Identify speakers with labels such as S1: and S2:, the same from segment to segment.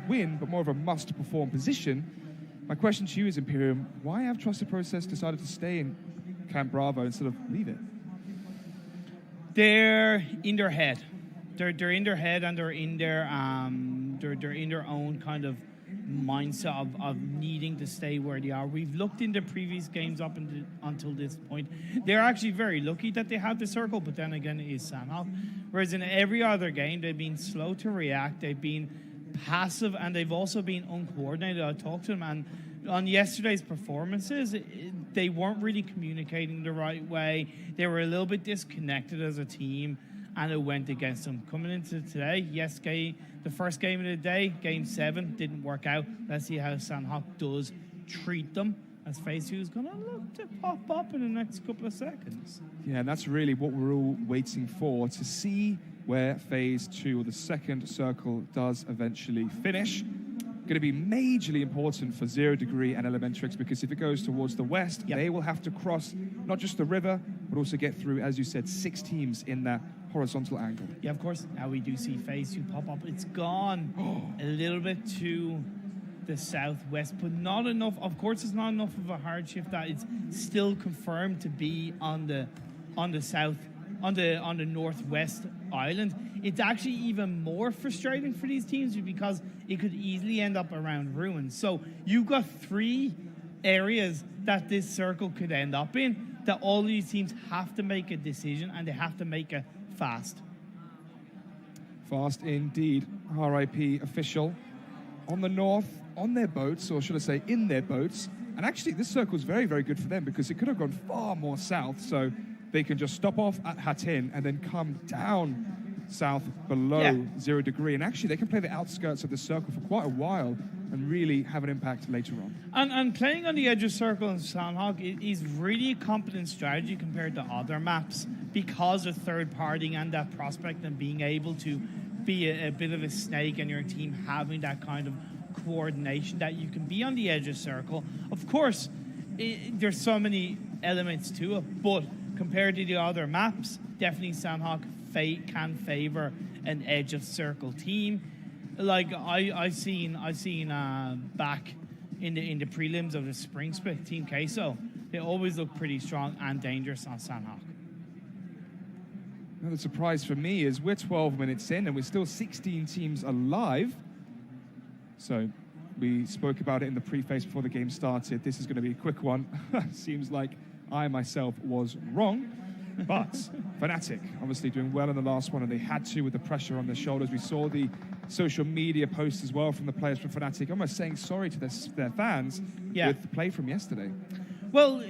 S1: win, but more of a must-perform position. My question to you is, Imperium, why have Trusted Process decided to stay in Camp Bravo instead of leave it?
S2: They're in their head. They're in their head, and they're in their own kind of mindset of needing to stay where they are. We've looked in the previous games up until this point. They're actually very lucky that they have the circle, but then again, it is Sanhok. Whereas in every other game, they've been slow to react, they've been passive, and they've also been uncoordinated. I talked to them, and on yesterday's performances, they weren't really communicating the right way. They were a little bit disconnected as a team, and it went against them. Coming into today, yes, the first game of the day, Game 7, didn't work out. Let's see how Sanhok does treat them, as FaZe 2 is going to look to pop up in the next couple of seconds.
S1: Yeah, and that's really what we're all waiting for, to see where Phase 2, or the second circle, does eventually finish. Going to be majorly important for Zero Degree and Elementrix, because if it goes towards the west, they will have to cross not just the river, but also get through, as you said, 6 teams in that horizontal angle.
S2: Yeah, of course. Now we do see Phase 2 pop up. It's gone a little bit to the southwest, but not enough. Of course, it's not enough of a hardship that it's still confirmed to be on the northwest island. It's actually even more frustrating for these teams because it could easily end up around ruins. So you've got 3 areas that this circle could end up in, that all these teams have to make a decision, and they have to make it fast.
S1: Fast indeed. RIP official on the north, on their boats, or should I say in their boats. And actually this circle is very, very good for them, because it could have gone far more south, so they can just stop off at Hatin and then come down south below 0 degree. And actually they can play the outskirts of the circle for quite a while and really have an impact later on.
S2: And playing on the edge of circle in Sanhok is really a competent strategy compared to other maps, because of third partying and that prospect, and being able to be a bit of a snake, and your team having that kind of coordination that you can be on the edge of circle. Of course, there's so many elements to it, but compared to the other maps, definitely Sanhok can favor an edge of circle team. Like I've seen back in the prelims of the spring split, Team Queso, they always look pretty strong and dangerous on Sanhok.
S1: Another surprise for me is we're 12 minutes in and we're still 16 teams alive. So we spoke about it in the preface before the game started. This is going to be a quick one. Seems like I myself was wrong. But Fnatic obviously doing well in the last one, and they had to with the pressure on their shoulders. We saw the social media posts as well from the players from Fnatic, almost saying sorry to their fans with the play from yesterday.
S2: Well,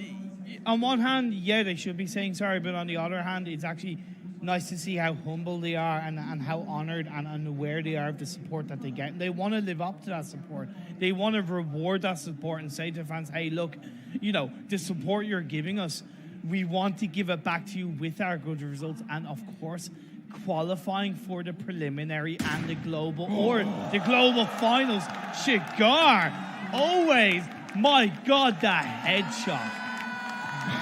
S2: on one hand, they should be saying sorry, but on the other hand, it's actually nice to see how humble they are and how honoured and aware they are of the support that they get. They want to live up to that support. They want to reward that support and say to fans, hey, look, the support you're giving us, we want to give it back to you with our good results, and of course qualifying for the preliminary and the global finals. Shigar, always, my God, that headshot.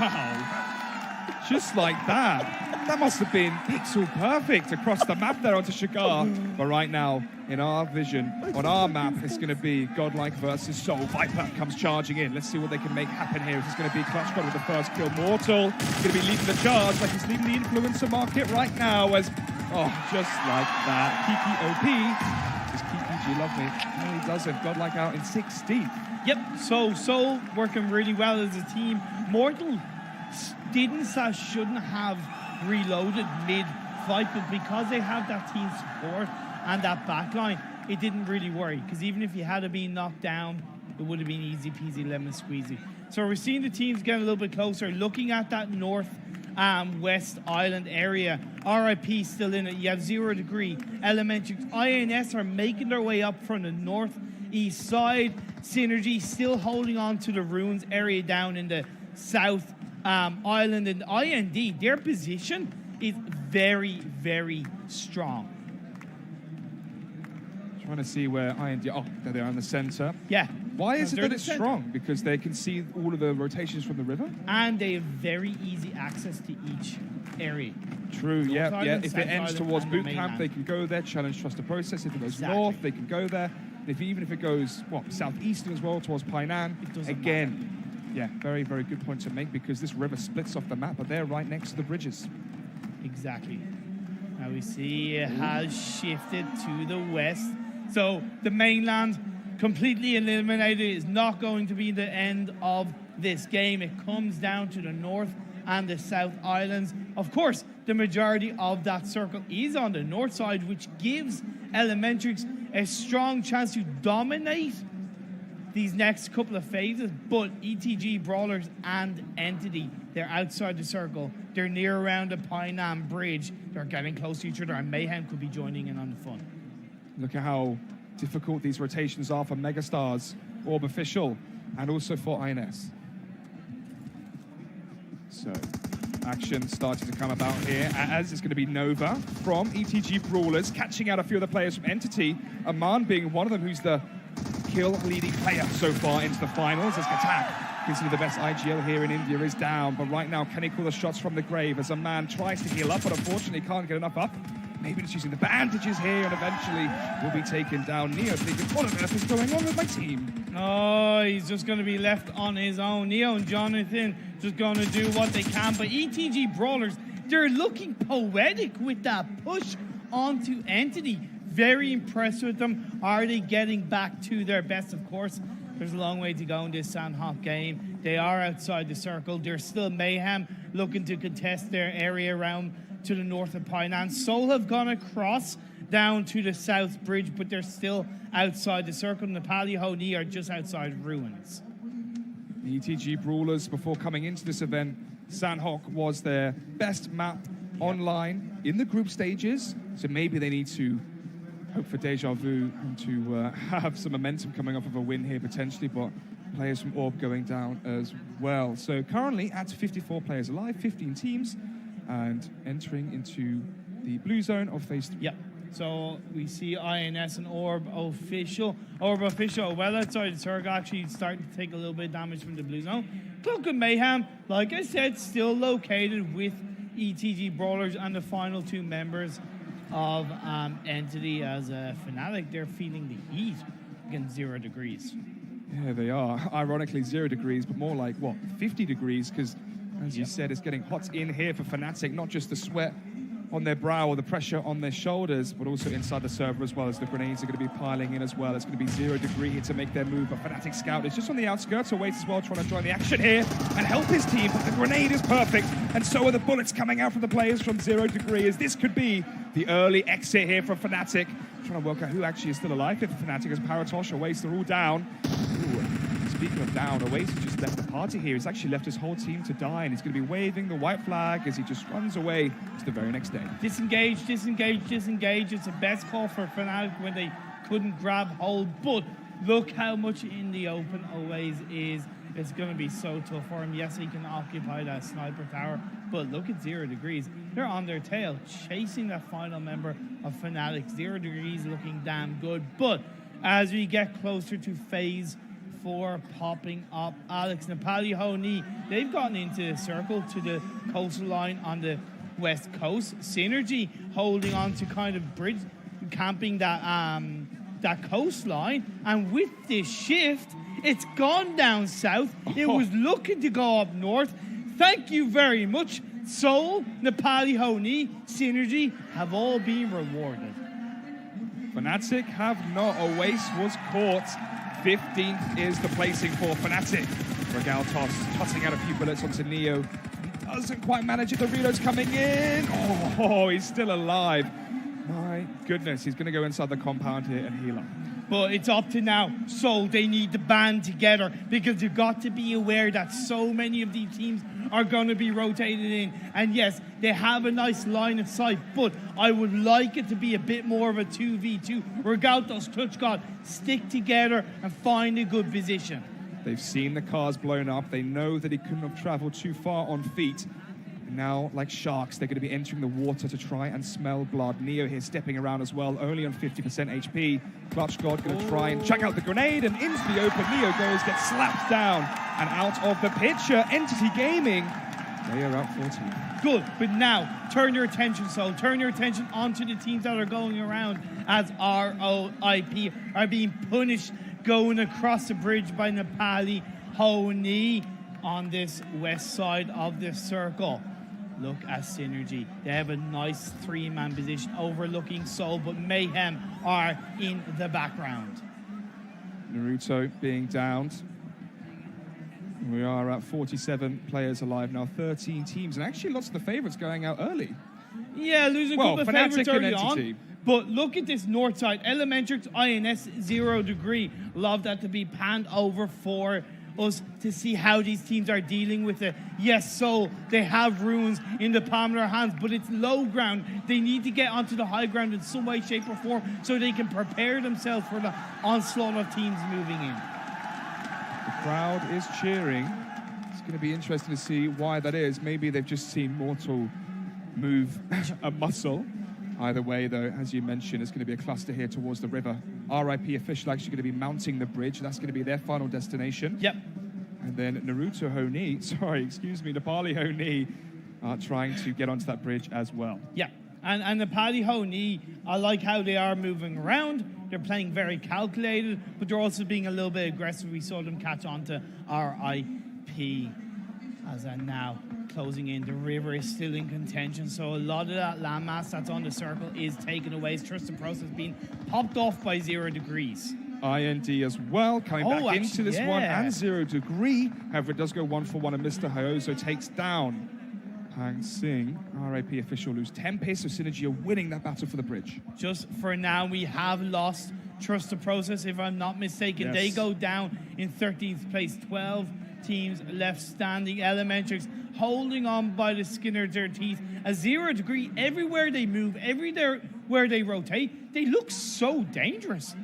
S1: Wow. Just like that. That must have been pixel perfect across the map there onto Shigar. But right now, in our vision, on our map, it's going to be Godlike versus Soul. Viper comes charging in. Let's see what they can make happen here. This is going to be Clutch God with the first kill. Mortal going to be leading the charge like he's leading the influencer market right now as, just like that. PPOP. Does PPG love me? No, he doesn't. Godlike out in 16th.
S2: Yep, so Soul working really well as a team. Mortal shouldn't have reloaded mid-fight, but because they have that team support and that backline, it didn't really worry, because even if you had been knocked down, it would have been easy peasy lemon squeezy. So we're seeing the teams get a little bit closer, looking at that north west island area. RIP still in it. You have 0 degree. Elementrix, INS are making their way up from the northeast side. Synergy still holding on to the ruins area down in the south island, and IND, their position is very, very strong.
S1: Trying to see where IND, there they are in the center.
S2: Yeah.
S1: Why is it that it's strong? Because they can see all of the rotations from the river?
S2: And they have very easy access to each area.
S1: True, yeah. If it ends towards boot camp, they can go there, challenge Trusted Process. If it goes north, they can go there. even if it goes, southeastern as well, towards Painan,
S2: It doesn't
S1: again, yeah, very, very good point to make, because this river splits off the map, but they're right next to the bridges.
S2: Exactly. Now we see it has shifted to the west. So the mainland completely eliminated is not going to be the end of this game. It comes down to the north and the South Islands. Of course, the majority of that circle is on the north side, which gives Elementrix a strong chance to dominate these next couple of phases. But ETG, Brawlers, and Entity, they're outside the circle. They're near around the Painan Bridge. They're getting close to each other, and Mayhem could be joining in on the fun.
S1: Look at how difficult these rotations are for Megastars, Orb Official, and also for INS. So, action starting to come about here, as it's going to be Nova from ETG Brawlers, catching out a few of the players from Entity. Aman being one of them, who's the kill-leading player so far into the finals, as Katak, considered the best IGL here in India, is down. But right now, can he call the shots from the grave as Aman tries to heal up, but unfortunately can't get enough up? Maybe just using the bandages here, and eventually will be taken down. Neo thinking, what on earth is going on with my team?
S2: Oh, he's just going to be left on his own. Neo and Jonathan just going to do what they can. But ETG Brawlers, they're looking poetic with that push onto Entity. Very impressed with them. Are they getting back to their best? Of course, there's a long way to go in this Sandhawk game. They are outside the circle. There's still Mayhem looking to contest their area around to the north of Painan. Seoul have gone across down to the south bridge, but they're still outside the circle. Nepali Honi are just outside ruins.
S1: The ETG Brawlers, before coming into this event, Sandhawk was their best map online in the group stages, so maybe they need to hope for deja vu and to have some momentum coming off of a win here potentially, but players from Orb going down as well. So currently at 54 players alive, 15 teams, and entering into the blue zone of phase 3.
S2: Yep. So we see INS and Orb Official. Orb Official well outside the circle, actually starting to take a little bit of damage from the blue zone. Cloak and Mayhem, like I said, still located with ETG Brawlers and the final two members of Entity as a Fnatic. They're feeling the heat against 0 degrees.
S1: Yeah, they are. Ironically, 0 degrees, but more like, 50 degrees, because as you said, it's getting hot in here for Fnatic, not just the sweat on their brow or the pressure on their shoulders, but also inside the server as well, as the grenades are going to be piling in as well. It's going to be 0 degree here to make their move, but Fnatic Scout is just on the outskirts, awaits as well, trying to join the action here and help his team, but the grenade is perfect, and so are the bullets coming out from the players from 0 degree, as this could be the early exit here from Fnatic. Trying to work out who actually is still alive if Fnatic, as Paratosh, Oasis, they're all down. Speaking of down, Oasis just left the party here. He's actually left his whole team to die, and he's going to be waving the white flag as he just runs away to the very next day.
S2: Disengage, disengage, disengage. It's the best call for Fnatic when they couldn't grab hold, but look how much in the open Oasis is. It's going to be so tough for him. Yes, he can occupy that sniper tower, but look at 0 degrees. They're on their tail, chasing that final member of Fnatic. 0 degrees looking damn good, but as we get closer to phase 4 popping up, Alex, Nepali Honi, they've gotten into the circle to the coastal line on the west coast. Synergy holding on to kind of bridge, camping that coastline, and with this shift, it's gone down south. It was looking to go up north. Thank you very much. Seoul, Nepali Honi, Synergy have all been rewarded.
S1: Fnatic have not. Oasis was caught. 15th is the placing for Fnatic. Regal tossing out a few bullets onto Neo. He doesn't quite manage it. The reload's coming in. Oh, he's still alive. My goodness, he's going to go inside the compound here and heal up.
S2: But it's up to now. So they need to band together, because you've got to be aware that so many of these teams are going to be rotated in. And yes, they have a nice line of sight, but I would like it to be a bit more of a 2v2. Regaltos, Touch God, stick together and find a good position.
S1: They've seen the cars blown up. They know that he couldn't have traveled too far on feet. Now, like sharks, they're going to be entering the water to try and smell blood. Neo here stepping around as well, only on 50% HP. Clutch God going to try and chuck out the grenade, and into the open Neo goes, gets slapped down and out of the picture. Entity Gaming, they are out 14.
S2: good. But now, turn your attention, Soul. Turn your attention onto the teams that are going around as ROIP are being punished going across the bridge by Nepali Honi on this west side of the circle. Look at Synergy. They have a nice 3-man position overlooking Seoul, but Mayhem are in the background.
S1: Naruto being downed. We are at 47 players alive now, 13 teams, and actually lots of the favourites going out early.
S2: Yeah, losing a couple of
S1: Fnatic
S2: favourites
S1: and
S2: early
S1: Entity.
S2: on. But look at this north side. Elementrix, INS, 0 degree. Love that to be panned over for us to see how these teams are dealing with it. Yes, so they have runes in the palm of their hands, but it's low ground. They need to get onto the high ground in some way, shape, or form so they can prepare themselves for the onslaught of teams moving in.
S1: The crowd is cheering. It's going to be interesting to see why that is. Maybe they've just seen Mortal move a muscle. Either way, though, as you mentioned, it's going to be a cluster here towards the river. RIP official actually going to be mounting the bridge. That's going to be their final destination.
S2: Yep.
S1: And then Nepali Honi are trying to get onto that bridge as well.
S2: Yeah. And the Paddy Honi, I like how they are moving around. They're playing very calculated, but they're also being a little bit aggressive. We saw them catch on to RIP as they're now closing in. The river is still in contention, so a lot of that landmass that's on the circle is taken away. Trust the process being popped off by 0 degrees.
S1: IND as well, coming back into this one, and 0 degree. However, it does go 1-for-1, and Mr. Hyozo takes down Hang Sing. RIP official lose 10 pace, so Synergy are winning that battle for the bridge.
S2: Just for now, we have lost Trust the process, if I'm not mistaken.
S1: Yes.
S2: They go down in 13th place. 12 teams left standing. Elementrix holding on by the skin of their teeth. A 0 degree everywhere they move, everywhere where they rotate. They look so dangerous.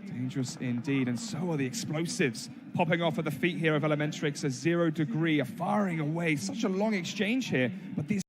S1: Dangerous indeed, and so are the explosives popping off at the feet here of Elementrix. A 0 degree, a firing away. Such a long exchange here, but these